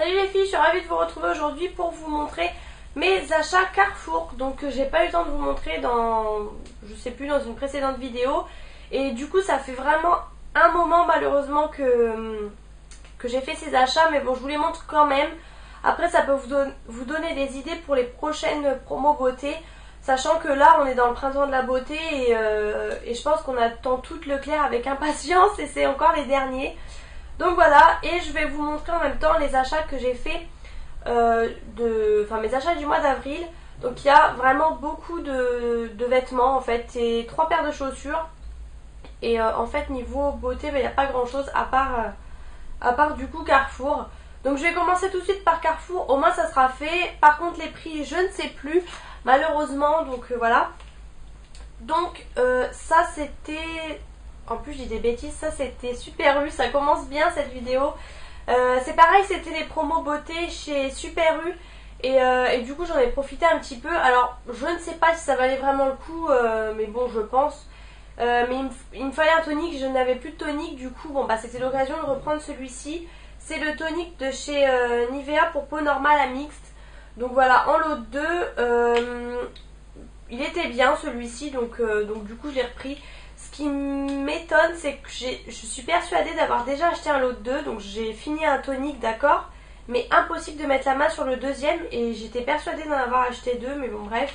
Salut les filles, je suis ravie de vous retrouver aujourd'hui pour vous montrer mes achats Carrefour. Donc j'ai pas eu le temps de vous montrer dans, je sais plus, dans une précédente vidéo. Et du coup ça fait vraiment un moment malheureusement que j'ai fait ces achats. Mais bon, je vous les montre quand même. Après ça peut vous donner des idées pour les prochaines promos beauté. Sachant que là on est dans le printemps de la beauté et je pense qu'on attend tout Leclerc avec impatience et c'est encore les derniers. Donc voilà, et je vais vous montrer en même temps les achats que j'ai fait, mes achats du mois d'avril. Donc il y a vraiment beaucoup de vêtements en fait, et 3 paires de chaussures. Et en fait niveau beauté, il n'y a pas grand chose à part du coup Carrefour. Donc je vais commencer tout de suite par Carrefour, au moins ça sera fait. Par contre les prix je ne sais plus malheureusement, donc voilà. Donc ça c'était... En plus, je dis des bêtises, ça c'était Super U, ça commence bien cette vidéo. C'est pareil, c'était les promos beauté chez Super U. Et du coup, j'en ai profité un petit peu. Alors, je ne sais pas si ça valait vraiment le coup, mais bon, je pense. Mais il me fallait un tonique, je n'avais plus de tonique. Du coup, bon, bah c'était l'occasion de reprendre celui-ci. C'est le tonique de chez Nivea pour peau normale à mixte. Donc voilà, en lot 2, il était bien celui-ci, donc du coup, je l'ai repris. Ce qui m'étonne, c'est que je suis persuadée d'avoir déjà acheté un lot de 2. Donc j'ai fini un tonique, d'accord, mais impossible de mettre la main sur le deuxième. Et j'étais persuadée d'en avoir acheté 2, mais bon bref.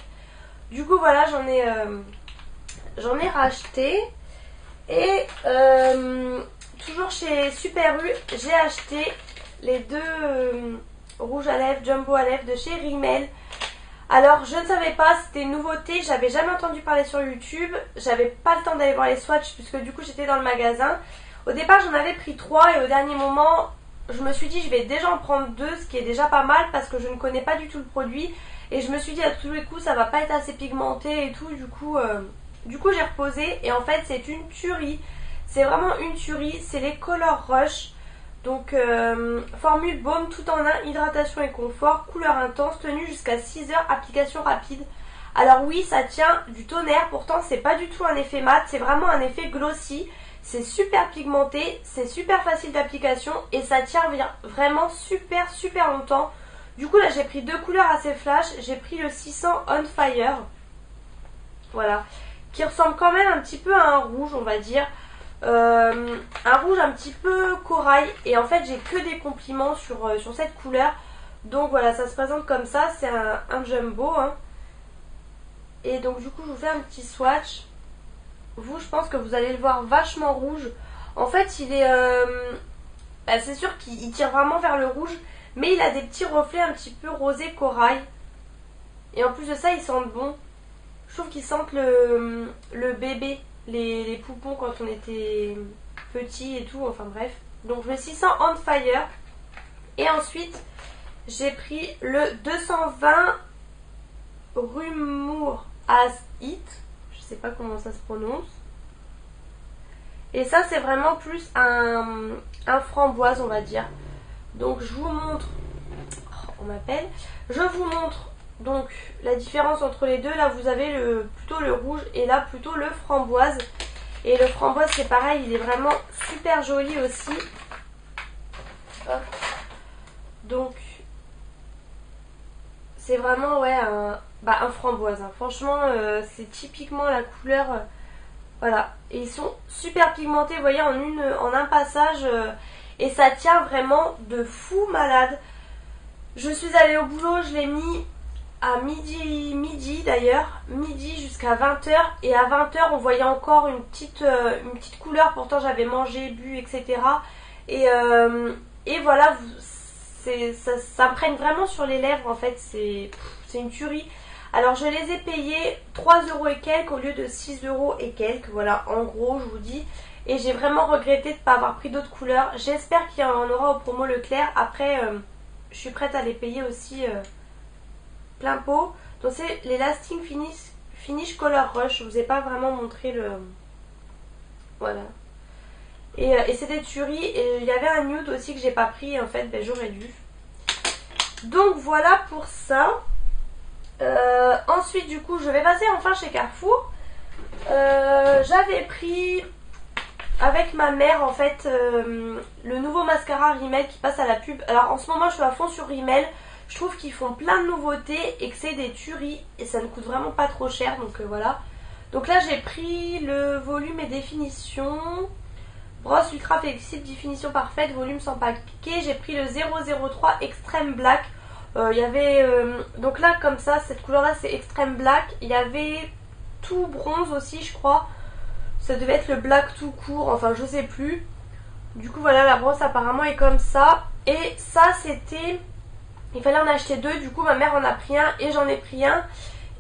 Du coup voilà, j'en ai racheté. Et toujours chez Super U, j'ai acheté les 2 rouges à lèvres, jumbo à lèvres de chez Rimmel. Alors je ne savais pas, c'était une nouveauté, j'avais jamais entendu parler sur YouTube, j'avais pas le temps d'aller voir les swatchs puisque du coup j'étais dans le magasin. Au départ j'en avais pris 3 et au dernier moment je me suis dit je vais déjà en prendre 2, ce qui est déjà pas mal parce que je ne connais pas du tout le produit. Et je me suis dit à tous les coups ça va pas être assez pigmenté et tout, du coup j'ai reposé et en fait c'est une tuerie, c'est vraiment une tuerie, c'est les Color Rush. Donc formule baume tout en un, hydratation et confort, couleur intense, tenue jusqu'à 6 heures, application rapide. Alors oui, ça tient du tonnerre, pourtant c'est pas du tout un effet mat, c'est vraiment un effet glossy. C'est super pigmenté, c'est super facile d'application et ça tient vraiment super longtemps. Du coup là j'ai pris 2 couleurs assez flash, j'ai pris le 600 On Fire. Voilà, qui ressemble quand même un petit peu à un rouge on va dire. Un rouge un petit peu corail et en fait j'ai que des compliments sur cette couleur. Donc voilà, ça se présente comme ça, c'est un jumbo hein. Et donc du coup je vous fais un petit swatch. Vous, je pense que vous allez le voir vachement rouge. En fait il est c'est sûr qu'il tire vraiment vers le rouge, mais il a des petits reflets un petit peu rosé corail. Et en plus de ça ils sentent bon. Je trouve qu'ils sentent le bébé, les poupons quand on était petit et tout, enfin bref. Donc le 600 On Fire. Et ensuite j'ai pris le 220 Rumour As It. Je sais pas comment ça se prononce. Et ça c'est vraiment plus un framboise on va dire. Donc je vous montre. Oh, on m'appelle. Je vous montre donc la différence entre les deux. Là vous avez plutôt le rouge et là plutôt le framboise. Et le framboise c'est pareil, il est vraiment super joli aussi. Hop. Donc c'est vraiment ouais un framboise hein. Franchement c'est typiquement la couleur voilà. Et ils sont super pigmentés, vous voyez, en un passage et ça tient vraiment de fou malade. Je suis allée au boulot, je l'ai mis à midi d'ailleurs, midi jusqu'à 20 h. Et à 20 h on voyait encore une petite couleur, pourtant j'avais mangé, bu, etc. Et voilà, ça me prenne vraiment sur les lèvres en fait, c'est une tuerie. Alors je les ai payés 3 € et quelques au lieu de 6 € et quelques, voilà en gros je vous dis. Et j'ai vraiment regretté de ne pas avoir pris d'autres couleurs. J'espère qu'il y en aura au promo Leclerc. Après je suis prête à les payer aussi plein pot. Donc c'est les Lasting Finish Color Rush. Je vous ai pas vraiment montré le... Voilà. Et c'était tuerie. Et il y avait un nude aussi que j'ai pas pris. En fait ben, j'aurais dû. Donc voilà pour ça. Ensuite du coup je vais passer enfin chez Carrefour. J'avais pris avec ma mère en fait le nouveau mascara Rimmel qui passe à la pub. Alors en ce moment je suis à fond sur Rimmel. Je trouve qu'ils font plein de nouveautés et que c'est des tueries et ça ne coûte vraiment pas trop cher, donc voilà. Donc là j'ai pris le volume et définition. Brosse ultra flexible, définition parfaite, volume sans paquet. J'ai pris le 003 Extreme Black. Il y avait donc là comme ça, cette couleur là c'est Extreme Black. Il y avait tout bronze aussi je crois. Ça devait être le black tout court, enfin je sais plus. Du coup voilà, la brosse apparemment est comme ça. Et ça c'était, il fallait en acheter deux, du coup ma mère en a pris un et j'en ai pris un.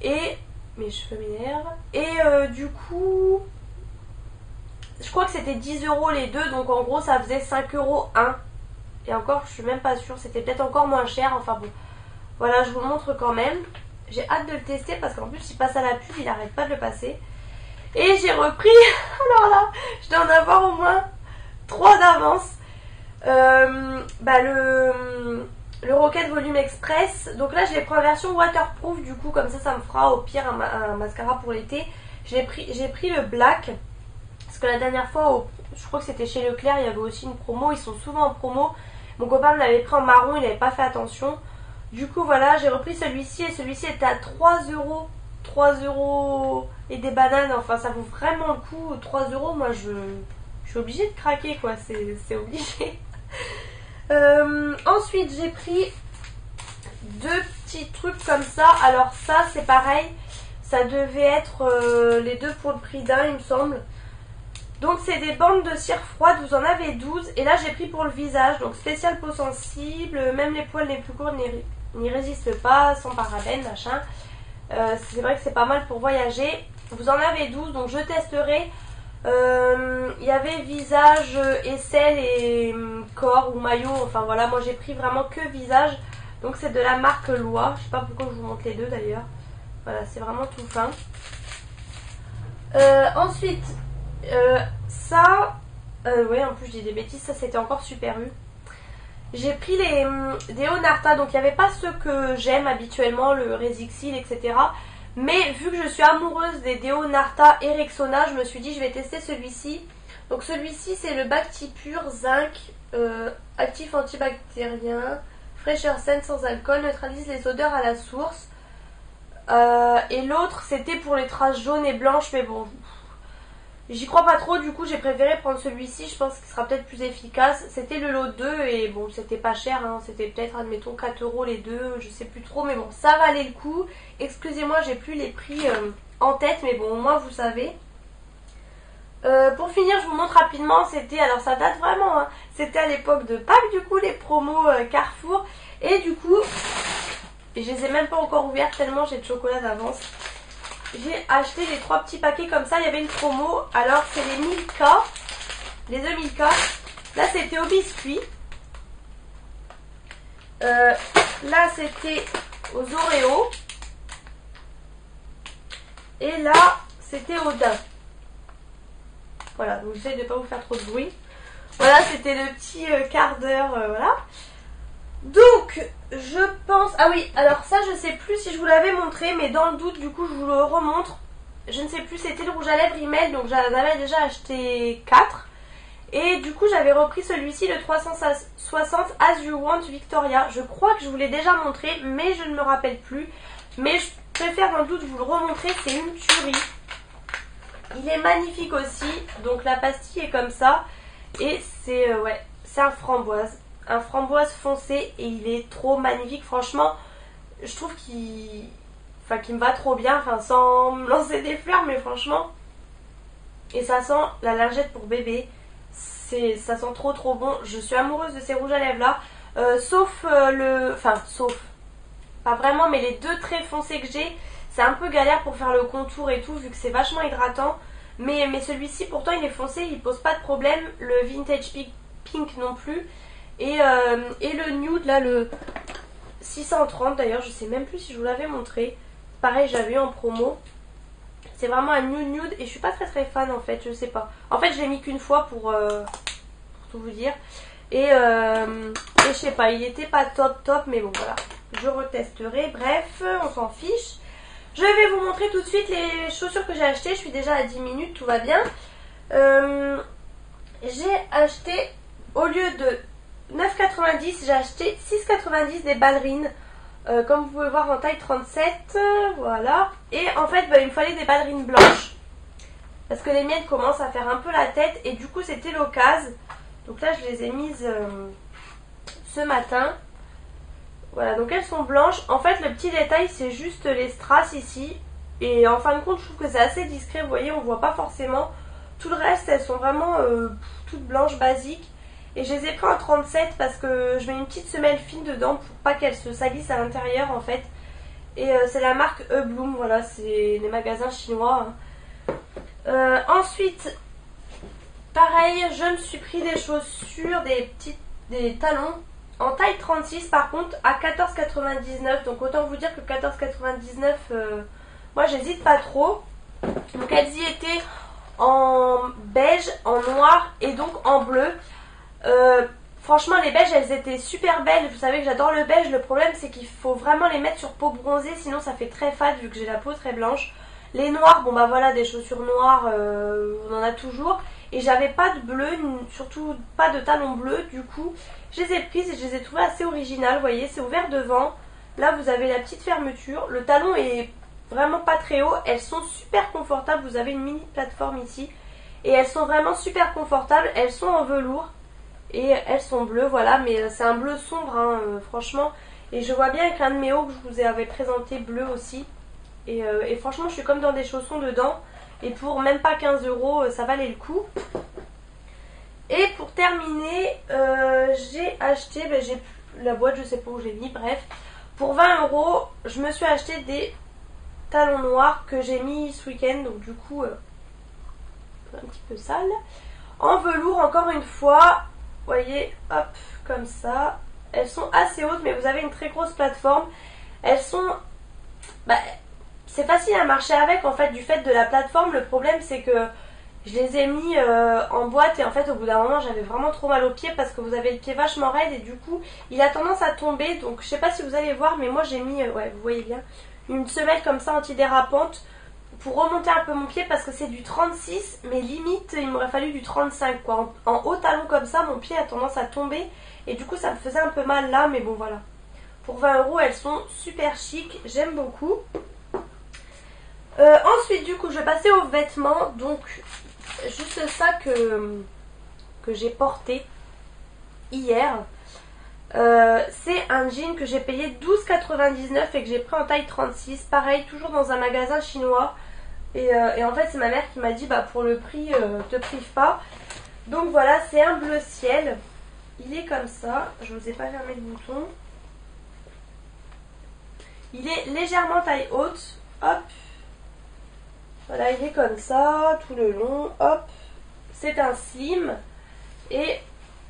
Et mes cheveux m'énervent. Et du coup je crois que c'était 10 € les deux, donc en gros ça faisait 5 € un. Et encore je suis même pas sûre, c'était peut-être encore moins cher, enfin bon. Voilà, je vous le montre quand même. J'ai hâte de le tester parce qu'en plus il passe à la pub, il arrête pas de le passer. Et j'ai repris, alors là, je dois en avoir au moins 3 d'avance. Le Rocket Volume Express. Donc là je l'ai pris en version waterproof, du coup comme ça me fera au pire un mascara pour l'été. J'ai pris le black. Parce que la dernière fois, je crois que c'était chez Leclerc, il y avait aussi une promo. Ils sont souvent en promo. Mon copain me l'avait pris en marron, il n'avait pas fait attention. Du coup voilà, j'ai repris celui-ci et celui-ci était à 3 €. 3 € et des bananes, enfin ça vaut vraiment le coup. 3 €, moi je suis obligée de craquer quoi, c'est obligé. Ensuite j'ai pris deux petits trucs comme ça. Alors ça c'est pareil, ça devait être les deux pour le prix d'un il me semble. Donc c'est des bandes de cire froide, vous en avez 12. Et là j'ai pris pour le visage, donc spécial peau sensible, même les poils les plus courts n'y résistent pas, sans parabènes, machin. C'est vrai que c'est pas mal pour voyager. Vous en avez 12, donc je testerai. Il y avait visage, aisselle et corps ou maillot. Enfin voilà, moi j'ai pris vraiment que visage. Donc c'est de la marque Loi. Je sais pas pourquoi je vous montre les deux d'ailleurs. Voilà, c'est vraiment tout fin. Ensuite, ça... oui, en plus je dis des bêtises, ça c'était encore Super U. J'ai pris les déos Narta, donc il n'y avait pas ceux que j'aime habituellement, le Resixil, etc. Mais vu que je suis amoureuse des déos Narta et Rexona, je me suis dit je vais tester celui-ci. Donc celui-ci c'est le Bacti Pur Zinc, actif antibactérien, fraîcheur saine sans alcool, neutralise les odeurs à la source. Et l'autre c'était pour les traces jaunes et blanches, mais bon... J'y crois pas trop, du coup j'ai préféré prendre celui-ci, je pense qu'il sera peut-être plus efficace. C'était le lot 2 et bon c'était pas cher, hein. C'était peut-être admettons 4 € les deux, je sais plus trop, mais bon ça valait le coup. Excusez-moi, j'ai plus les prix en tête, mais bon au moins vous savez. Pour finir je vous montre rapidement, c'était, alors ça date vraiment, hein. C'était à l'époque de Pâques du coup, les promos Carrefour. Et du coup, je les ai même pas encore ouvertes tellement j'ai de chocolat d'avance. J'ai acheté les 3 petits paquets comme ça, il y avait une promo. Alors c'est les Milka, les œufs Milka. Là c'était au biscuit. Là c'était aux Oreos. Et là c'était au daim. Voilà, donc j'essaie de ne pas vous faire trop de bruit. Voilà, c'était le petit quart d'heure, voilà. Donc, je pense... Ah oui, alors ça, je sais plus si je vous l'avais montré, mais dans le doute, du coup, je vous le remontre. Je ne sais plus, c'était le rouge à lèvres Rimmel, donc j'en avais déjà acheté 4. Et du coup, j'avais repris celui-ci, le 360 As You Want Victoria. Je crois que je vous l'ai déjà montré, mais je ne me rappelle plus. Mais je préfère dans le doute vous le remontrer, c'est une tuerie. Il est magnifique aussi, donc la pastille est comme ça. Et c'est ouais, c'est un framboise. Un framboise foncé et il est trop magnifique, franchement je trouve qu'il me va trop bien, enfin sans me lancer des fleurs, mais franchement, et ça sent la lingette pour bébé, ça sent trop bon. Je suis amoureuse de ces rouges à lèvres là, sauf sauf pas vraiment, mais les deux traits foncés que j'ai, c'est un peu galère pour faire le contour et tout vu que c'est vachement hydratant, mais celui-ci pourtant il est foncé, il pose pas de problème. Le Vintage Pink non plus. Et le nude là, le 630 d'ailleurs, je sais même plus si je vous l'avais montré. Pareil, j'avais eu en promo. C'est vraiment un nude et je suis pas très fan en fait, je sais pas. En fait, je l'ai mis qu'une fois pour tout vous dire. Et je sais pas, il était pas top, mais bon voilà. Je retesterai, bref, on s'en fiche. Je vais vous montrer tout de suite les chaussures que j'ai achetées. Je suis déjà à 10 minutes, tout va bien. j'ai acheté, au lieu de 9,90, j'ai acheté 6,90 des ballerines. Comme vous pouvez voir en taille 37, voilà. Et en fait, il me fallait des ballerines blanches. Parce que les miennes commencent à faire un peu la tête. Et du coup, c'était l'occasion. Donc là, je les ai mises ce matin. Voilà, donc elles sont blanches. En fait, le petit détail, c'est juste les strass ici. Et en fin de compte, je trouve que c'est assez discret. Vous voyez, on voit pas forcément. Tout le reste, elles sont vraiment toutes blanches, basiques. Et je les ai pris en 37 parce que je mets une petite semelle fine dedans pour pas qu'elles se salissent à l'intérieur en fait. Et c'est la marque Bloom, voilà, c'est les magasins chinois. Ensuite, pareil, je me suis pris des chaussures, des talons en taille 36 par contre à 14,99. Donc autant vous dire que 14,99, moi j'hésite pas trop. Donc elles y étaient en beige, en noir et donc en bleu. Franchement les beiges elles étaient super belles, vous savez que j'adore le beige, le problème c'est qu'il faut vraiment les mettre sur peau bronzée sinon ça fait très fade vu que j'ai la peau très blanche. Les noirs, bon bah voilà, des chaussures noires, on en a toujours, et j'avais pas de bleu, surtout pas de talons bleus, du coup je les ai prises et je les ai trouvées assez originales. Vous voyez, c'est ouvert devant, là vous avez la petite fermeture, le talon est vraiment pas très haut, elles sont super confortables, vous avez une mini plateforme ici et elles sont vraiment super confortables, elles sont en velours. Et elles sont bleues, voilà, mais c'est un bleu sombre, hein, franchement. Et je vois bien avec un de mes hauts que je vous avais présenté bleu aussi. Et franchement, je suis comme dans des chaussons dedans. Et pour même pas 15 €, ça valait le coup. Et pour terminer, j'ai acheté, la boîte, je sais pas où j'ai mis, bref. Pour 20 €, je me suis acheté des talons noirs que j'ai mis ce week-end. Donc du coup, un petit peu sale. En velours, encore une fois. Vous voyez, hop, comme ça. Elles sont assez hautes, mais vous avez une très grosse plateforme. Elles sont... c'est facile à marcher avec, en fait, du fait de la plateforme. Le problème, c'est que je les ai mis en boîte. Et en fait, au bout d'un moment, j'avais vraiment trop mal aux pieds parce que vous avez le pied vachement raide. Et du coup, il a tendance à tomber. Donc, je sais pas si vous allez voir, mais moi, j'ai mis, ouais, vous voyez bien, une semelle comme ça antidérapante pour remonter un peu mon pied parce que c'est du 36, mais limite il m'aurait fallu du 35 quoi. En haut talon comme ça, mon pied a tendance à tomber et du coup ça me faisait un peu mal là, mais bon voilà. Pour 20 € elles sont super chic, j'aime beaucoup. Ensuite du coup je vais passer aux vêtements, donc juste ça que j'ai porté hier. C'est un jean que j'ai payé 12,99 et que j'ai pris en taille 36, pareil toujours dans un magasin chinois. Et en fait c'est ma mère qui m'a dit pour le prix te prive pas. Donc voilà, c'est un bleu ciel. Il est comme ça, je vous ai pas fermé le bouton. Il est légèrement taille haute. Hop. Voilà, il est comme ça tout le long. Hop. C'est un slim. Et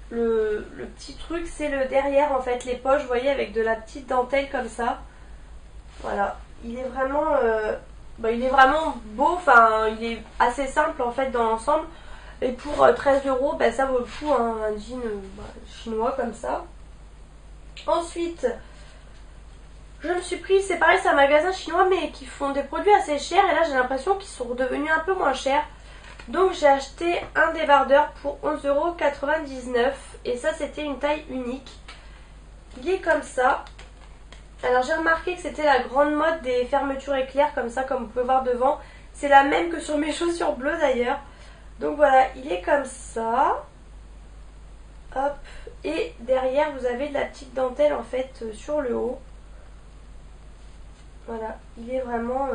le petit truc c'est le derrière en fait, les poches, vous voyez, avec de la petite dentelle comme ça. Voilà. Il est vraiment... il est vraiment beau, enfin il est assez simple en fait dans l'ensemble. Et pour 13 €, ça vaut le coup, hein, un jean chinois comme ça. Ensuite, je me suis pris, c'est pareil, c'est un magasin chinois mais qui font des produits assez chers. Et là j'ai l'impression qu'ils sont redevenus un peu moins chers. Donc j'ai acheté un débardeur pour 11,99 €. Et ça c'était une taille unique. Il est comme ça. Alors j'ai remarqué que c'était la grande mode des fermetures éclairs comme ça, comme vous pouvez voir devant. C'est la même que sur mes chaussures bleues d'ailleurs. Donc voilà, il est comme ça. Hop. Et derrière vous avez de la petite dentelle en fait sur le haut. Voilà, il est vraiment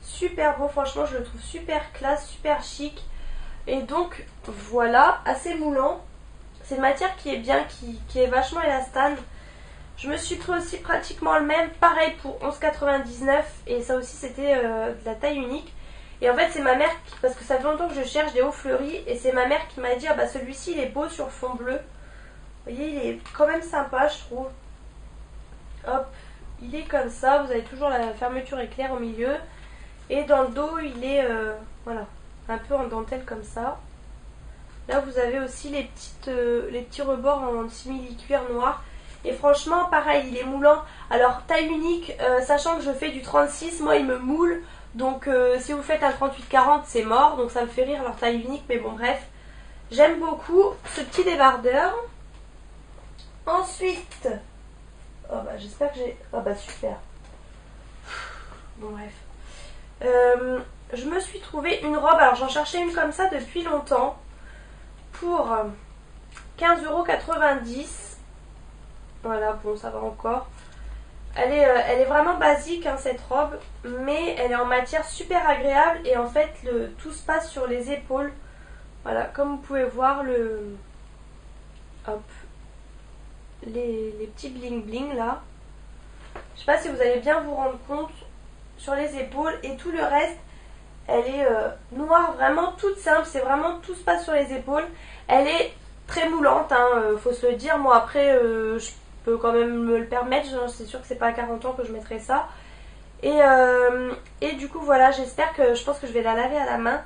super beau, franchement je le trouve super classe, super chic. Et donc voilà, assez moulant. C'est une matière qui est bien, qui est vachement élastane. Je me suis pris aussi pratiquement le même, pareil pour 11,99 € et ça aussi c'était de la taille unique. Et en fait c'est ma mère, parce que ça fait longtemps que je cherche des hauts fleuris et c'est ma mère qui m'a dit celui-ci il est beau sur fond bleu. Vous voyez, il est quand même sympa je trouve. Hop, il est comme ça, vous avez toujours la fermeture éclair au milieu. Et dans le dos il est voilà, un peu en dentelle comme ça. Là vous avez aussi les petits rebords en simili-cuir noir. Et franchement pareil, il est moulant. Alors taille unique, sachant que je fais du 36, moi il me moule. Donc si vous faites un 38-40 c'est mort. Donc ça me fait rire leur taille unique, mais bon bref. J'aime beaucoup ce petit débardeur. Ensuite, oh bah j'espère que j'ai... Oh bah super. Bon bref. Je me suis trouvé une robe, alors j'en cherchais une comme ça depuis longtemps. Pour 15,90 €. Voilà, bon ça va encore. Elle est vraiment basique hein, cette robe, mais elle est en matière super agréable et en fait tout se passe sur les épaules. Voilà, comme vous pouvez voir hop, les petits bling bling là. Je sais pas si vous allez bien vous rendre compte sur les épaules et tout le reste. Elle est noire, vraiment toute simple, c'est vraiment tout se passe sur les épaules. Elle est très moulante, hein, faut se le dire. Moi après, je peux quand même me le permettre, c'est sûr que c'est pas à 40 ans que je mettrai ça. Et du coup voilà, je pense que je vais la laver à la main.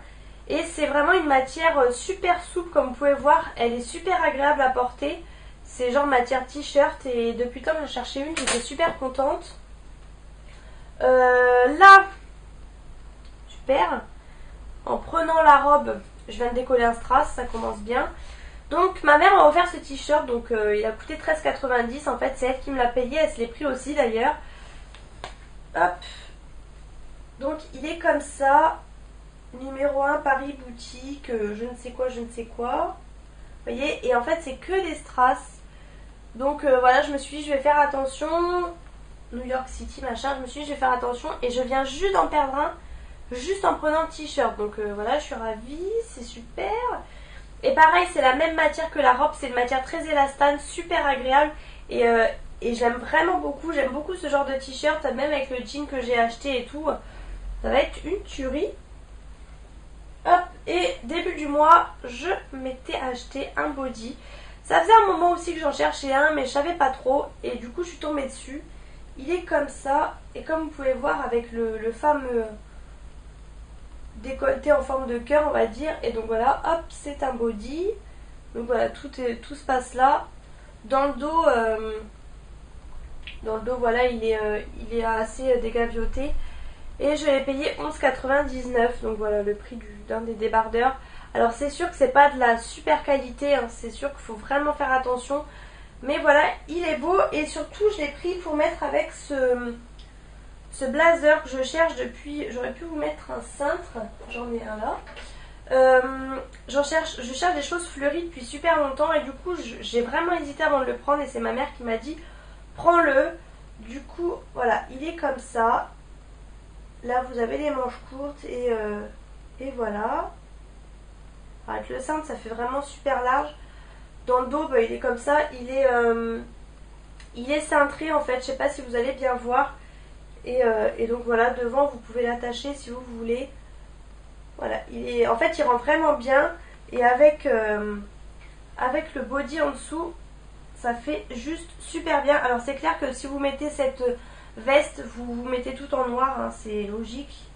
Et c'est vraiment une matière super souple comme vous pouvez voir, elle est super agréable à porter. C'est genre matière t-shirt et depuis le temps que j'en cherchais une, j'étais super contente. Là, super, en prenant la robe, je viens de décoller un strass, ça commence bien. Donc ma mère m'a offert ce t-shirt, donc il a coûté 13,90 €. En fait c'est elle qui me l'a payé, elle se l'est pris aussi d'ailleurs. Hop. Donc il est comme ça. Numéro 1 Paris boutique, je ne sais quoi, je ne sais quoi. Vous voyez, et en fait c'est que des strass. Donc voilà, je me suis dit je vais faire attention. New York City machin, je me suis dit je vais faire attention. Et je viens juste d'en perdre un, juste en prenant le t-shirt. Donc voilà, je suis ravie, c'est super. Et pareil, c'est la même matière que la robe, c'est une matière très élastane, super agréable. Et j'aime vraiment beaucoup, j'aime beaucoup ce genre de t-shirt, même avec le jean que j'ai acheté et tout. Ça va être une tuerie. Hop, et début du mois, je m'étais acheté un body. Ça faisait un moment aussi que j'en cherchais un, mais je savais pas trop. Et du coup, je suis tombée dessus. Il est comme ça. Et comme vous pouvez voir, avec le fameux décolleté en forme de cœur, on va dire. Et donc voilà, hop, c'est un body. Donc voilà, tout se passe là. Dans le dos, voilà, il est assez dégavioté. Et je l'ai payé 11,99 €. Donc voilà le prix d'un des débardeurs. Alors c'est sûr que c'est pas de la super qualité, hein, c'est sûr qu'il faut vraiment faire attention. Mais voilà, il est beau et surtout je l'ai pris pour mettre avec ce blazer que je cherche depuis. J'aurais pu vous mettre un cintre, j'en ai un là. Je cherche des choses fleuries depuis super longtemps et du coup j'ai vraiment hésité avant de le prendre et c'est ma mère qui m'a dit prends-le. Du coup voilà, il est comme ça. Là vous avez les manches courtes et voilà. Avec le cintre ça fait vraiment super large. Dans le dos bah, il est comme ça, il est cintré en fait, je sais pas si vous allez bien voir. Et donc voilà, devant vous pouvez l'attacher si vous voulez. Voilà, en fait il rentre vraiment bien. Et avec le body en dessous, ça fait juste super bien. Alors c'est clair que si vous mettez cette veste, vous mettez tout en noir, hein, c'est logique.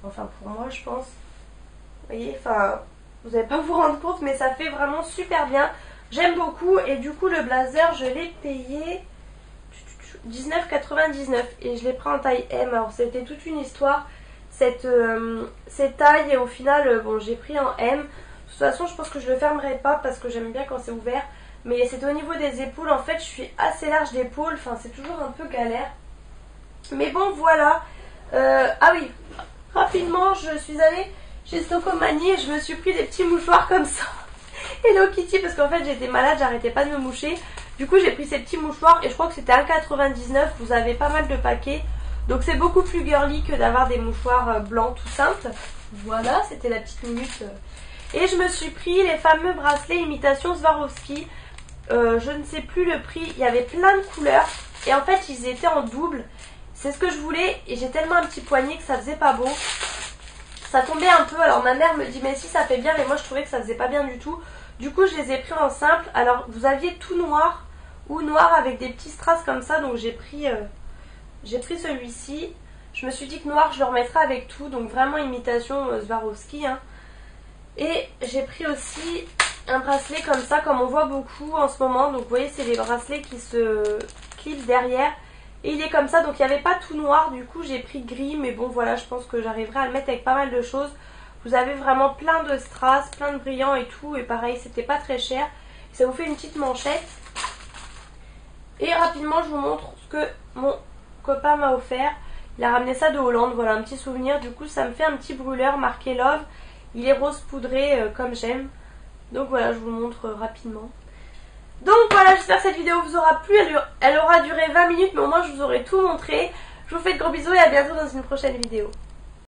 Enfin pour moi je pense. Vous voyez, enfin vous n'allez pas vous rendre compte mais ça fait vraiment super bien. J'aime beaucoup et du coup le blazer je l'ai payé 19,99 € et je l'ai pris en taille M. Alors c'était toute une histoire cette taille et au final bon j'ai pris en M. De toute façon je pense que je le fermerai pas parce que j'aime bien quand c'est ouvert. Mais c'était au niveau des épaules, en fait je suis assez large d'épaule, enfin c'est toujours un peu galère. Mais bon voilà. Ah oui, rapidement je suis allée chez Stocomanie et je me suis pris des petits mouchoirs comme ça. Hello Kitty, parce qu'en fait j'étais malade, j'arrêtais pas de me moucher. Du coup j'ai pris ces petits mouchoirs et je crois que c'était 1,99 €, vous avez pas mal de paquets. Donc c'est beaucoup plus girly que d'avoir des mouchoirs blancs tout simples. Voilà, c'était la petite minute. Et je me suis pris les fameux bracelets imitation Swarovski. Je ne sais plus le prix, il y avait plein de couleurs. Et en fait ils étaient en double. C'est ce que je voulais et j'ai tellement un petit poignet que ça faisait pas beau. Ça tombait un peu, alors ma mère me dit mais si ça fait bien, mais moi je trouvais que ça faisait pas bien du tout. Du coup je les ai pris en simple. Alors vous aviez tout noir ou noir avec des petits strass comme ça, donc j'ai pris celui-ci. Je me suis dit que noir je le remettrai avec tout, donc vraiment imitation Swarovski, hein. Et j'ai pris aussi un bracelet comme ça, comme on voit beaucoup en ce moment. Donc vous voyez c'est les bracelets qui se clipsent derrière. Et il est comme ça, donc il n'y avait pas tout noir, du coup j'ai pris gris, mais bon voilà, je pense que j'arriverai à le mettre avec pas mal de choses. Vous avez vraiment plein de strass, plein de brillants et tout. Et pareil, c'était pas très cher. Ça vous fait une petite manchette. Et rapidement, je vous montre ce que mon copain m'a offert. Il a ramené ça de Hollande, voilà, un petit souvenir. Du coup, ça me fait un petit brûleur marqué Love. Il est rose poudré comme j'aime. Donc voilà, je vous montre rapidement. Donc voilà, j'espère que cette vidéo vous aura plu. Elle aura duré 20 minutes, mais au moins je vous aurai tout montré. Je vous fais de gros bisous et à bientôt dans une prochaine vidéo.